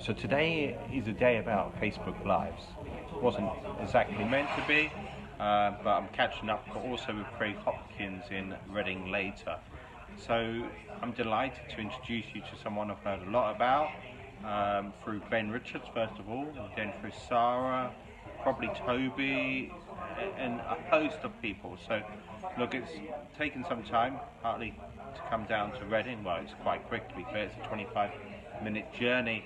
So today is a day about Facebook Lives. Wasn't exactly meant to be, but I'm catching up also with Craig Hopkins in Reading later. So I'm delighted to introduce you to someone I've heard a lot about, through Ben Richards first of all, and then through Sarah, probably Toby, and a host of people. So look, it's taken some time, partly to come down to Reading. Well, it's quite quick to be fair, it's a 25-minute journey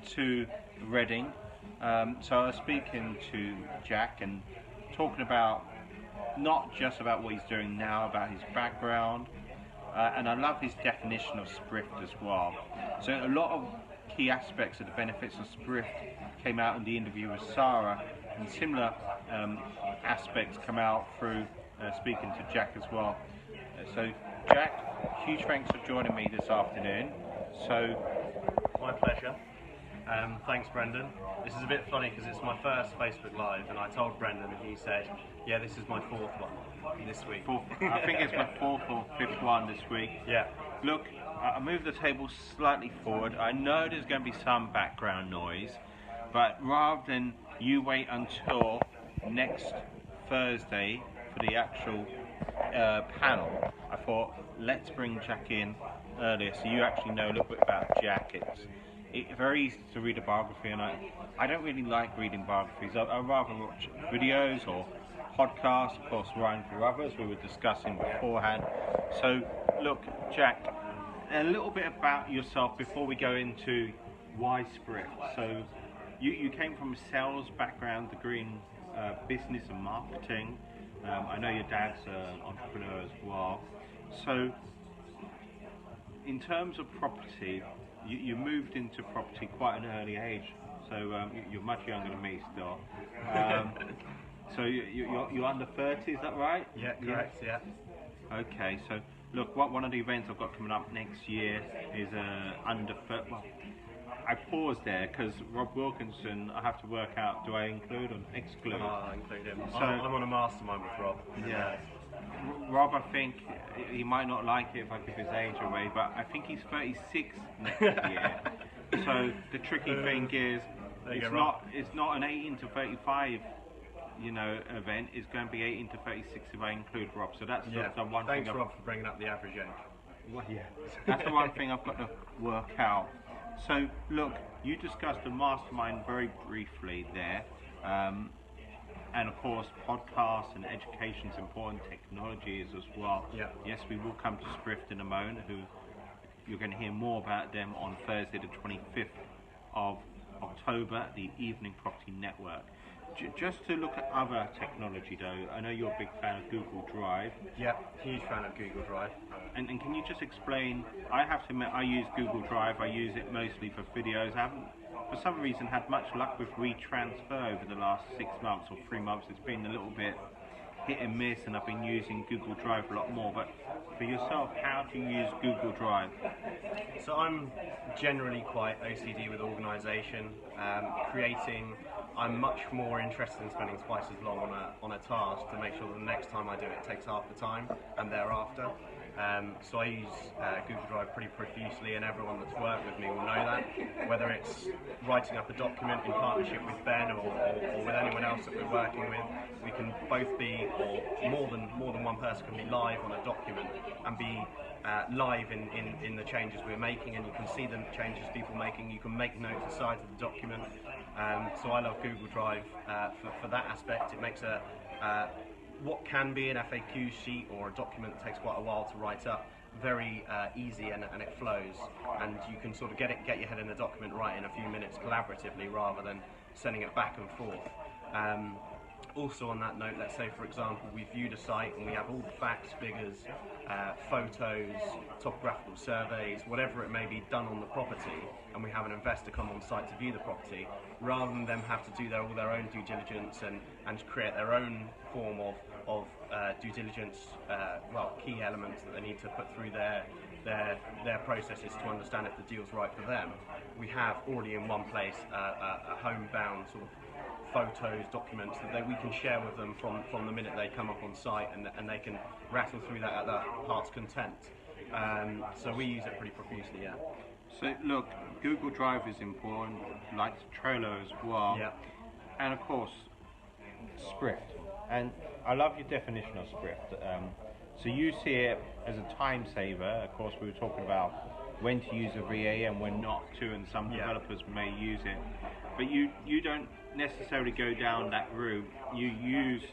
to Reading. So I was speaking to Jack and talking about not just about what he's doing now, about his background, and I love his definition of Sprift as well. So a lot of key aspects of the benefits of Sprift came out in the interview with Sarah, and similar aspects come out through speaking to Jack as well. So Jack, huge thanks for joining me this afternoon. So my pleasure. Thanks, Brendan. This is a bit funny because it's my first Facebook Live, and I told Brendan, and he said, "Yeah, this is my fourth one this week." I think it's my fourth or fifth one this week. Yeah. Look, I moved the table slightly forward. I know there's going to be some background noise, but rather than you wait until next Thursday for the actual panel, I thought let's bring Jack in earlier so you actually know a little bit about Jack. It's very easy to read a biography, and I don't really like reading biographies. I'd rather watch videos or podcasts. Of course, Ryan Carruthers, we were discussing beforehand. So look, Jack, a little bit about yourself before we go into why Sprift. So you came from a sales background, degree in business and marketing. I know your dad's an entrepreneur as well. So in terms of property, you moved into property quite an early age, so you're much younger than me still. So you're under 30, is that right? Yeah, correct, yeah. Okay, so look, one of the events I've got coming up next year is under 30. Well, I paused there because Rob Wilkinson, I have to work out, do I include or exclude? I include him. So, I'm on a mastermind with Rob. Yeah. Rob, I think he might not like it if I give his age away, but I think he's 36 next year. So the tricky thing is, it's not an 18 to 35, event. It's going to be 18 to 36 if I include Rob. So that's the one thing. Thanks, Rob, for bringing up the average age. Well, yeah, that's the one thing I've got to work out. So look, you discussed the mastermind very briefly there. And of course, podcasts and education is important, technology is as well. Yeah. Yes, we will come to Sprift in a moment, who you're going to hear more about them on Thursday the 25th of October, the Evening Property Network. Just to look at other technology though, I know you're a big fan of Google Drive. Yeah, huge fan of Google Drive. And can you just explain, I have to admit I use Google Drive, I use it mostly for videos. I haven't for some reason had much luck with WeTransfer over the last 6 months or 3 months. It's been a little bit hit and miss, and I've been using Google Drive a lot more. But for yourself, how do you use Google Drive? So I'm generally quite OCD with organisation, creating. I'm much more interested in spending twice as long on a task to make sure that the next time I do it takes half the time and thereafter. So I use Google Drive pretty profusely, and everyone that's worked with me will know that. Whether it's writing up a document in partnership with Ben or with anyone else that we're working with, we can both be, or more than one person can be live on a document and be live in the changes we're making, and you can see the changes people are making. You can make notes on the sides of the document. So I love Google Drive for that aspect. It makes what can be an FAQ sheet or a document that takes quite a while to write up very easy, and it flows, and you can sort of get your head in the document right in a few minutes collaboratively rather than sending it back and forth. Also on that note, let's say for example we viewed a site and we have all the facts, figures, photos, topographical surveys, whatever it may be done on the property, and we have an investor come on site to view the property, rather than them have to do all their own due diligence and create their own form of due diligence, key elements that they need to put through their processes to understand if the deal's right for them. We have already in one place a homebound sort of photos, documents that we can share with them from the minute they come up on site, and they can rattle through that at their heart's content. So we use it pretty profusely, yeah. So look, Google Drive is important, like Trello as well, Yeah. and of course, Script. And I love your definition of Script. So you see it as a time saver. Of course, we were talking about when to use a VA and when not to, and some developers may use it. But you don't necessarily go down that route. You use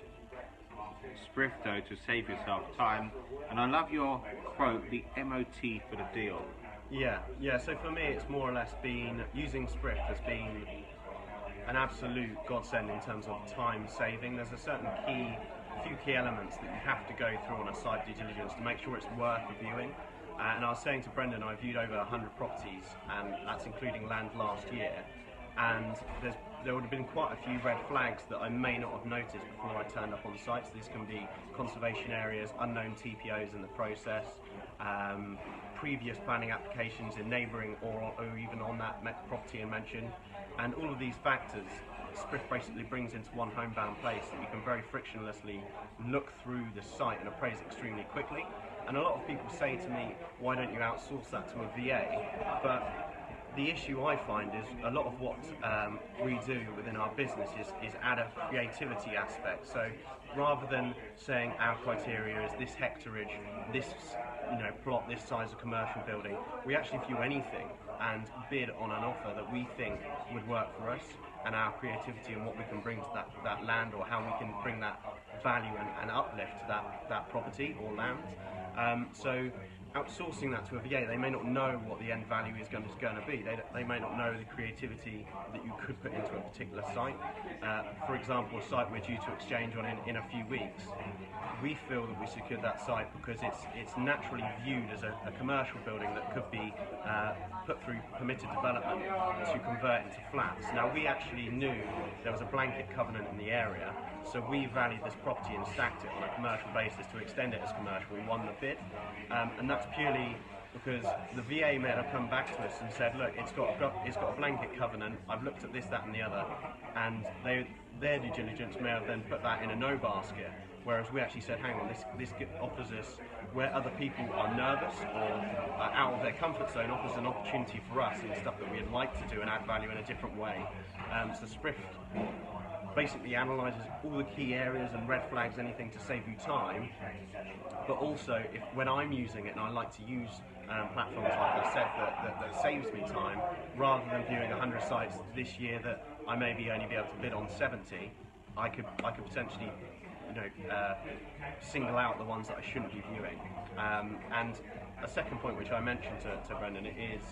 Scripto to save yourself time. And I love your quote, the MOT for the deal. Yeah. So for me, it's more or less been using Script has been an absolute godsend in terms of time saving. There's a few key elements that you have to go through on a site due diligence to make sure it's worth reviewing. And I was saying to Brendan, I viewed over 100 properties, and that's including land last year. And there would have been quite a few red flags that I may not have noticed before I turned up on site. So this can be conservation areas, unknown TPOs in the process, previous planning applications in neighbouring or even on that property and mentioned. And all of these factors, Script basically brings into one homebound place that you can very frictionlessly look through the site and appraise extremely quickly. And a lot of people say to me, why don't you outsource that to a VA? But the issue I find is a lot of what we do within our business is add a creativity aspect. So rather than saying our criteria is this hectarage, this plot, this size of commercial building, we actually view anything and bid on an offer that we think would work for us and our creativity and what we can bring to that land, or how we can bring that value and uplift to that property or land. So outsourcing that to a VA, they may not know what the end value is going to be. They may not know the creativity that you could put into a particular site. For example, a site we're due to exchange on in a few weeks. We feel that we secured that site because it's naturally viewed as a commercial building that could be put through permitted development to convert into flats. Now, we actually knew there was a blanket covenant in the area, so we valued this property and stacked it on a commercial basis to extend it as commercial. We won the bid, and that's purely because the VA may have come back to us and said, look, it's got a blanket covenant, I've looked at this, that and the other, and their due diligence may have then put that in a no basket, whereas we actually said, hang on, this offers us, where other people are nervous or out of their comfort zone, offers an opportunity for us in stuff that we'd like to do and add value in a different way. So Script basically analyses all the key areas and red flags, anything to save you time, but also when I'm using it, and I like to use platforms like I said that saves me time, rather than viewing 100 sites this year that I maybe only be able to bid on 70, I could potentially single out the ones that I shouldn't be viewing. And a second point which I mentioned to Brendan is,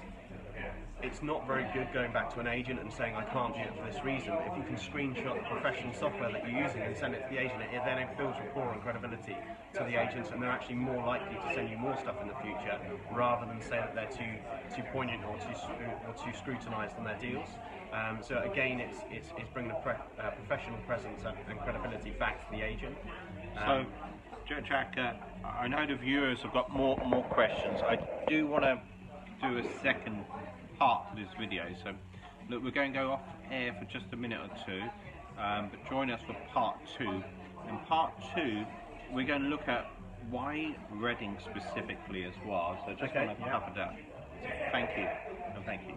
it's not very good going back to an agent and saying I can't view it for this reason. If you can screenshot the professional software that you're using and send it to the agent, then it builds rapport and credibility to the agents, and they're actually more likely to send you more stuff in the future, rather than say that they're too poignant or too scrutinised on their deals. So again, it's bringing a professional presence and credibility back to the agent. So, Jack, I know the viewers have got more questions. I do want to do a second part to this video. So, look, we're going to go off air for just a minute or two, but join us for part 2. In part 2, we're going to look at why Reading specifically as well. So, just want to cover that. So, thank you, and thank you.